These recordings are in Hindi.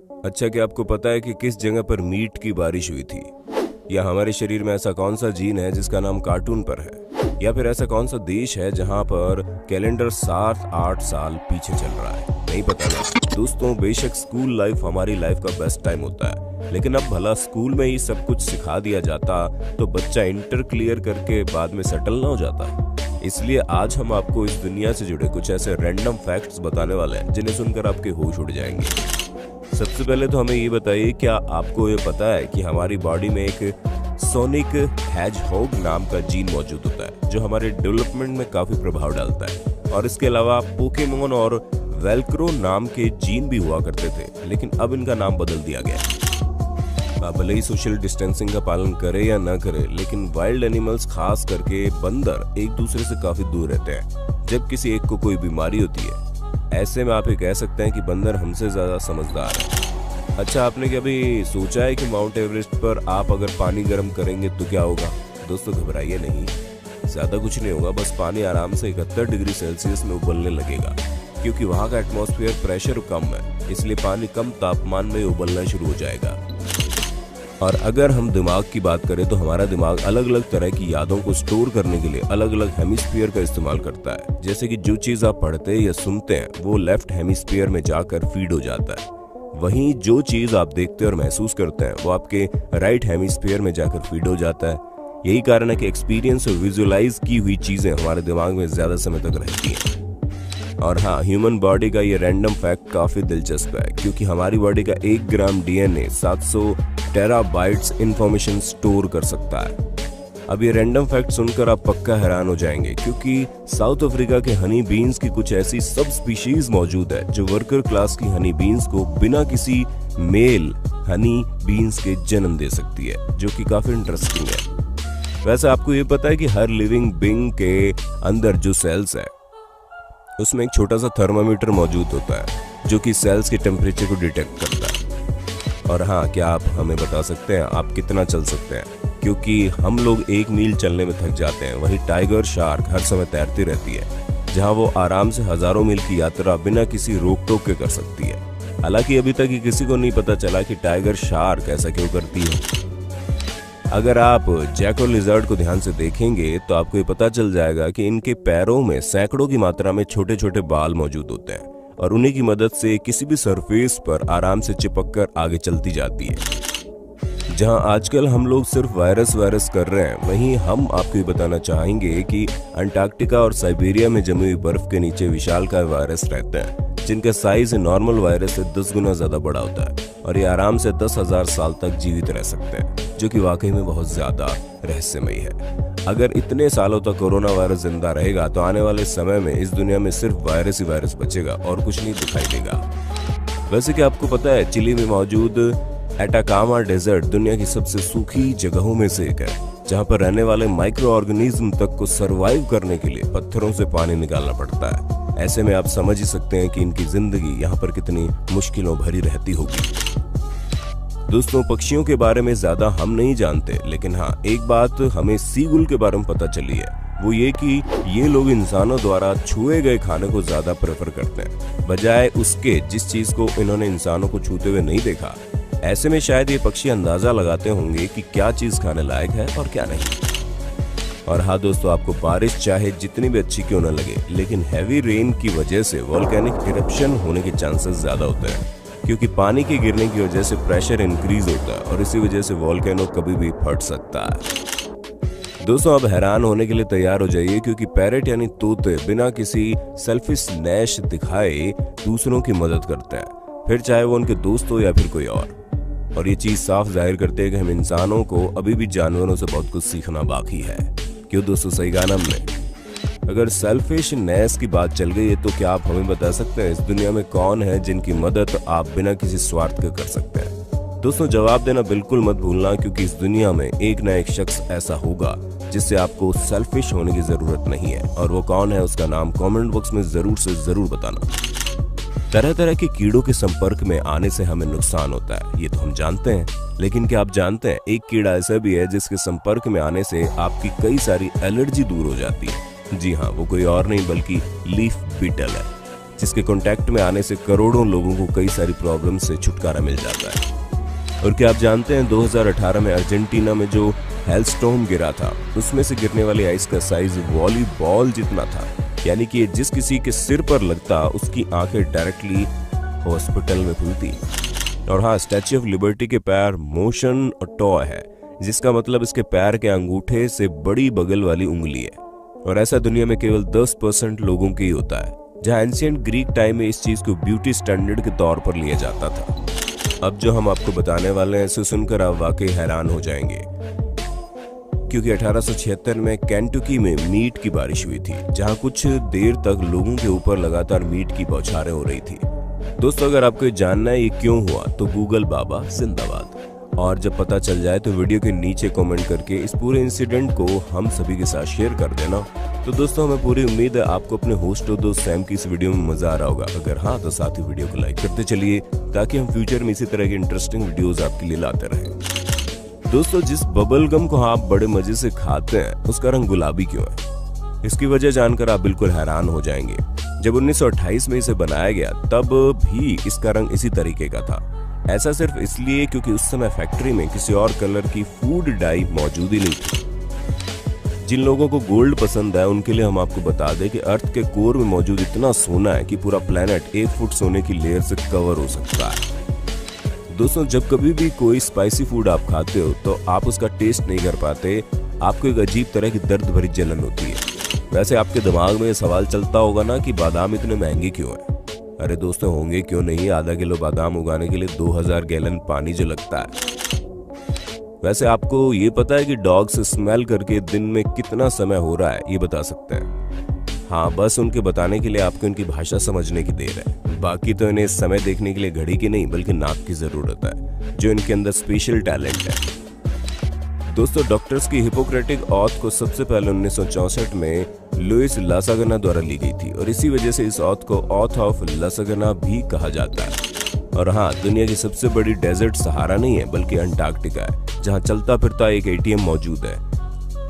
अच्छा, क्या आपको पता है कि किस जगह पर मीट की बारिश हुई थी? या हमारे शरीर में ऐसा कौन सा जीन है जिसका नाम कार्टून पर है? या फिर ऐसा कौन सा देश है जहां पर कैलेंडर 7-8 साल पीछे चल रहा है? नहीं पता ना दोस्तों। बेशक स्कूल लाइफ हमारी लाइफ का बेस्ट टाइम होता है, लेकिन अब भला स्कूल में ही सब कुछ सिखा दिया जाता तो बच्चा इंटर क्लियर करके बाद में सेटल ना हो जाता। इसलिए आज हम आपको इस दुनिया से जुड़े कुछ ऐसे रैंडम फैक्ट्स बताने वाले हैं जिन्हें सुनकर आपके होश उड़ जाएंगे। सबसे पहले तो हमें ये बताइए, क्या आपको ये पता है कि हमारी बॉडी में एक सोनिक हेजहॉग नाम का जीन मौजूद होता है जो हमारे डेवलपमेंट में काफी प्रभाव डालता है। और इसके अलावा पोकेमोन और वेल्क्रो नाम के जीन भी हुआ करते थे, लेकिन अब इनका नाम बदल दिया गया। आप भले ही सोशल डिस्टेंसिंग का पालन करे या ना करे, लेकिन वाइल्ड एनिमल्स खास करके बंदर एक दूसरे से काफी दूर रहते हैं जब किसी एक को कोई बीमारी होती है। ऐसे में आप ये कह सकते हैं कि बंदर हमसे ज्यादा समझदार है। अच्छा, आपने कभी सोचा है कि माउंट एवरेस्ट पर आप अगर पानी गर्म करेंगे तो क्या होगा? दोस्तों घबराइए नहीं, ज्यादा कुछ नहीं होगा, बस पानी आराम से 71 डिग्री सेल्सियस में उबलने लगेगा, क्योंकि वहां का एटमॉस्फेयर प्रेशर कम है, इसलिए पानी कम तापमान में उबलना शुरू हो जाएगा। और अगर हम दिमाग की बात करें तो हमारा दिमाग अलग अलग तरह की यादों को स्टोर करने के लिए अलग अलग हेमिस्फीयर का इस्तेमाल करता है। जैसे कि जो चीज आप पढ़ते या सुनते हैं वो लेफ्ट हेमिस्फीयर में जाकर फीड हो जाता है, वहीं जो चीज आप देखते और महसूस करते हैं वो आपके राइट हेमिस्फीयर में जाकर फीड हो जाता है। यही कारण है कि एक्सपीरियंस और विजुअलाइज की हुई चीजें हमारे दिमाग में ज्यादा समय तक रहती हैं। और हाँ, ह्यूमन बॉडी का ये रैंडम फैक्ट काफी दिलचस्प है, क्योंकि हमारी बॉडी का 1 ग्राम डीएनए 700 टेराबाइट्स इंफॉर्मेशन स्टोर कर सकता है। अब ये रैंडम फैक्ट सुनकर आप पक्का हैरान हो जाएंगे, क्योंकि साउथ अफ्रीका के हनी बीन्स की कुछ ऐसी सब स्पीशीज मौजूद है जो वर्कर क्लास की हनी बीन्स को बिना किसी मेल हनी बीन्स के जन्म दे सकती है, जो कि काफी इंटरेस्टिंग है। वैसे आपको ये पता है कि हर लिविंग बीइंग के अंदर जो सेल्स है उसमें एक छोटा सा थर्मामीटर मौजूद होता है जो कि सेल्स के टेम्परेचर को डिटेक्ट करता है। और हाँ, क्या आप हमें बता सकते हैं आप कितना चल सकते हैं? क्योंकि हम लोग 1 मील चलने में थक जाते हैं, वहीं टाइगर शार्क हर समय तैरती रहती है, जहां वो आराम से हजारों मील की यात्रा बिना किसी रोक टोक के कर सकती है। हालांकि अभी तक ये किसी को नहीं पता चला कि टाइगर शार्क ऐसा क्यों करती है। अगर आप जैको लिजर्ड को ध्यान से देखेंगे तो आपको ये पता चल जाएगा कि इनके पैरों में सैकड़ों की मात्रा में छोटे छोटे बाल मौजूद होते हैं, और उन्हीं की मदद से किसी भी सरफेस पर आराम से चिपक कर आगे चलती जाती है। जहां आजकल हम लोग सिर्फ वायरस कर रहे हैं, वहीं हम आपको ये बताना चाहेंगे कि अंटार्कटिका और साइबेरिया में जमी हुई बर्फ के नीचे विशालकाय वायरस रहते हैं, जिनका साइज नॉर्मल वायरस से 10 गुना ज्यादा बड़ा होता है, और ये आराम से 10,000 साल तक जीवित रह सकते हैं, जो कि वाकई में बहुत ज्यादा रहस्यमयी है। अगर इतने सालों तक कोरोना वायरस जिंदा रहेगा तो आने वाले समय में इस दुनिया में सिर्फ वायरस ही वायरस बचेगा और कुछ नहीं दिखाई देगा। वैसे क्या आपको पता है चिली में मौजूद एटाकामा डेजर्ट दुनिया की सबसे सूखी जगहों में से एक है, जहां पर रहने वाले माइक्रो ऑर्गेनिज्म तक को सरवाइव करने के लिए पत्थरों से पानी निकालना पड़ता है। ऐसे में आप समझ ही सकते हैं कि इनकी जिंदगी यहाँ पर कितनी मुश्किलों भरी रहती होगी। दोस्तों, पक्षियों के बारे में ज्यादा हम नहीं जानते, लेकिन हाँ, एक बात हमें सीगुल के बारे में पता चली है, वो ये कि ये लोग इंसानों द्वारा छुए गए खाने को ज्यादा प्रेफर करते हैं, बजाय उसके जिस चीज को इन्होंने इंसानों को छूते हुए नहीं देखा। ऐसे में शायद ये पक्षी अंदाजा लगाते होंगे कि क्या चीज खाने लायक है और क्या नहीं। और हाँ दोस्तों, आपको बारिश चाहे जितनी भी अच्छी क्यों न लगे, लेकिन हैवी रेन की वजह से वोल्केनिक इरप्शन होने के चांसेस ज्यादा होते हैं, क्योंकि पानी के गिरने की वजह से प्रेशर इंक्रीज होता है और इसी वजह से वोल्केनो कभी भी फट सकता है। दोस्तों, अब हैरान होने के लिए तैयार हो जाइए, क्योंकि पैरेट यानी तोते बिना किसी सेल्फिशनेस दिखाए दूसरों की मदद करते हैं, फिर चाहे वो उनके दोस्त हो या फिर कोई और ये चीज साफ जाहिर करते हैं कि हम इंसानों को अभी भी जानवरों से बहुत कुछ सीखना बाकी है। क्यों दोस्तों, सही कहा ना हमने? अगर सेल्फिशनेस की बात चल गई है तो क्या आप हमें बता सकते हैं इस दुनिया में कौन है जिनकी मदद आप बिना किसी स्वार्थ के कर सकते हैं? दोस्तों, जवाब देना बिल्कुल मत भूलना, क्योंकि इस दुनिया में एक ना एक शख्स ऐसा होगा जिससे आपको सेल्फिश होने की जरूरत नहीं है, और वो कौन है उसका नाम कमेंट बॉक्स में जरूर से जरूर बताना। तरह तरह के कीड़ों के संपर्क में आने से हमें नुकसान होता है, ये तो हम जानते हैं, लेकिन क्या आप जानते हैं एक कीड़ा ऐसा भी है जिसके संपर्क में आने से आपकी कई सारी एलर्जी दूर हो जाती है? जी हाँ, वो कोई और नहीं बल्कि लीफ बीटल है। जिसके कांटेक्ट में आने से करोड़ों लोगों को कई सारी प्रॉब्लम से छुटकारा मिल जाता है। और क्या आप जानते हैं 2018 में अर्जेंटीना में जो हेलस्टॉर्म गिरा था, उसमें से गिरने वाली आइस का साइज वॉलीबॉल जितना था, यानी कि जिस किसी के सिर पर लगता उसकी आंखें डायरेक्टली हॉस्पिटल में खुलती। और हाँ, स्टैच्यू ऑफ लिबर्टी के पैर मोशन टॉय है, जिसका मतलब इसके पैर के अंगूठे से बड़ी बगल वाली उंगली है। और ऐसा दुनिया में केवल 10% लोगों के ही होता है, जहाँ एंशिएंट ग्रीक टाइम में इस चीज को ब्यूटी स्टैंडर्ड के तौर पर लिया जाता था। अब जो हम आपको बताने वाले हैं इसे सुनकर आप वाकई हैरान हो जाएंगे, क्योंकि 1876 में केंटुकी में मीट की बारिश हुई थी, जहां कुछ देर तक लोगों के ऊपर लगातार मीट की बौछारें हो रही थी। दोस्तों, अगर आपको जानना है ये क्यों हुआ तो गूगल बाबा जिंदाबाद। और जब पता चल जाए तो वीडियो के नीचे कमेंट करके इस पूरे इंसिडेंट को हम सभी के साथ शेयर कर देना। तो दोस्तों, हमें पूरी उम्मीद है आपको अपने होस्ट और दोस्त सैम की इस वीडियो में मजा आ रहा होगा। अगर हाँ तो साथ ही वीडियो को लाइक करते चलिए, ताकि हम फ्यूचर में इसी तरह की इंटरेस्टिंग वीडियोस आपके लिए लाते रहें। दोस्तों, जिस बबल गम को आप बड़े मजे से खाते हैं उसका रंग गुलाबी क्यों है, इसकी वजह जानकर आप बिल्कुल हैरान हो जाएंगे। जब 1928 में इसे बनाया गया तब भी इसका रंग इसी तरीके का था। ऐसा सिर्फ इसलिए क्योंकि उस समय फैक्ट्री में किसी और कलर की फूड डाई मौजूद ही नहीं थी। जिन लोगों को गोल्ड पसंद है उनके लिए हम आपको बता दें कि अर्थ के कोर में मौजूद इतना सोना है कि पूरा प्लेनेट 1 फुट सोने की लेयर से कवर हो सकता है। दोस्तों, जब कभी भी कोई स्पाइसी फूड आप खाते हो तो आप उसका टेस्ट नहीं कर पाते, आपको एक अजीब तरह की दर्द भरी जलन होती है। वैसे आपके दिमाग में ये सवाल चलता होगा ना कि बादाम इतने महंगे क्यों हैं? अरे दोस्तों, होंगे क्यों नहीं, आधा किलो बादाम उगाने के लिए 2000 गैलन पानी जो लगता है। वैसे आपको ये पता है कि डॉग से स्मेल करके दिन में कितना समय हो रहा है ये बता सकते हैं? हाँ, बस उनके बताने के लिए आपको इनकी भाषा समझने की देर है। बाकी तो इन्हें समय देखने के लिए घड़ी की नहीं बल्कि नाक की जरूरत है, जो इनके अंदर स्पेशल टैलेंट है। दोस्तों, डॉक्टर्स की हिपोक्रेटिक ऑथ को सबसे पहले 1964 में लुइस लासागना द्वारा ली गई थी, और इसी वजह से इस ऑथ को ऑथ ऑफ लासागना भी कहा जाता है। और हाँ, दुनिया की सबसे बड़ी डेजर्ट सहारा नहीं है बल्कि अंटार्कटिका है, जहाँ चलता फिरता एक ATM मौजूद है।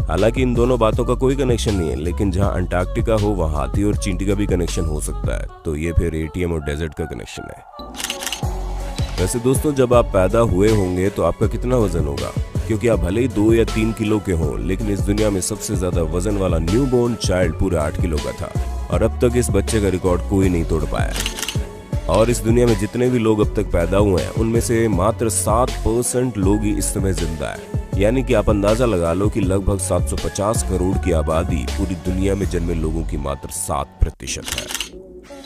हालांकि इन दोनों बातों का कोई कनेक्शन नहीं है, लेकिन जहाँ अंटार्कटिका हो वहाँ हाथी और चींटी का भी कनेक्शन हो सकता है, तो ये फिर ATM और डेजर्ट का कनेक्शन है। वैसे दोस्तों, जब आप पैदा हुए होंगे तो आपका कितना वजन होगा? क्योंकि आप भले ही 2 या 3 किलो के हों, लेकिन इस दुनिया में सबसे ज्यादा वजन वाला न्यूबॉर्न चाइल्ड पूरे 8 किलो का था, और अब तक इस बच्चे का रिकॉर्ड कोई नहीं तोड़ पाया। और इस दुनिया में जितने भी लोग अब तक पैदा हुए हैं उनमें से मात्र 7% लोग ही इस समय जिंदा है। यानी कि आप अंदाजा लगा लो कि लगभग 750 करोड़ की आबादी पूरी दुनिया में जन्मे लोगों की मात्र 7% है।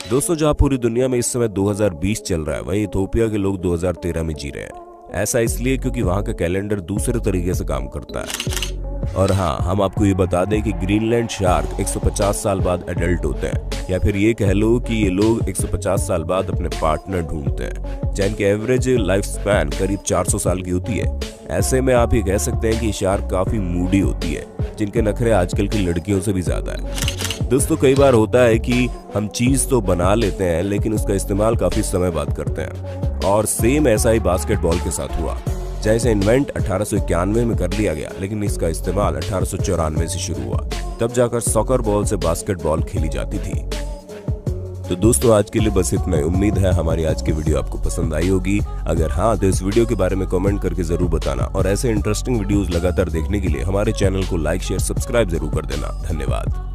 दोस्तों, जहाँ पूरी दुनिया में इस समय 2020 चल रहा है, वहीं इथोपिया के लोग 2013 में जी रहे हैं। ऐसा इसलिए क्योंकि वहाँ का कैलेंडर दूसरे तरीके से काम करता है। और हाँ, हम आपको ये बता दें कि ग्रीनलैंड शार्क 150 साल बाद एडल्ट होते हैं, या फिर ये कह लो कि ये लोग 150 साल बाद अपने पार्टनर ढूंढते हैं, जिनकी एवरेज लाइफ स्पैन करीब 400 साल की होती है। ऐसे में आप ये कह सकते हैं कि शार्क काफी मूडी होती है, जिनके नखरे आजकल की लड़कियों से भी ज्यादा है। दोस्तों, कई बार होता है कि हम चीज तो बना लेते हैं लेकिन उसका इस्तेमाल काफी समय बाद करते हैं, और सेम ऐसा ही बास्केटबॉल के साथ हुआ, जैसे इन्वेंट 1891 में कर लिया गया, लेकिन इसका इस्तेमाल 1894 से शुरू हुआ। तब जाकर सॉकर बॉल से बास्केटबॉल खेली जाती थी। तो दोस्तों, आज के लिए बस इतना ही। उम्मीद है हमारी आज की वीडियो आपको पसंद आई होगी। अगर हाँ तो इस वीडियो के बारे में कमेंट करके जरूर बताना, और ऐसे इंटरेस्टिंग वीडियोस लगातार देखने के लिए हमारे चैनल को लाइक, शेयर, सब्सक्राइब जरूर कर देना। धन्यवाद।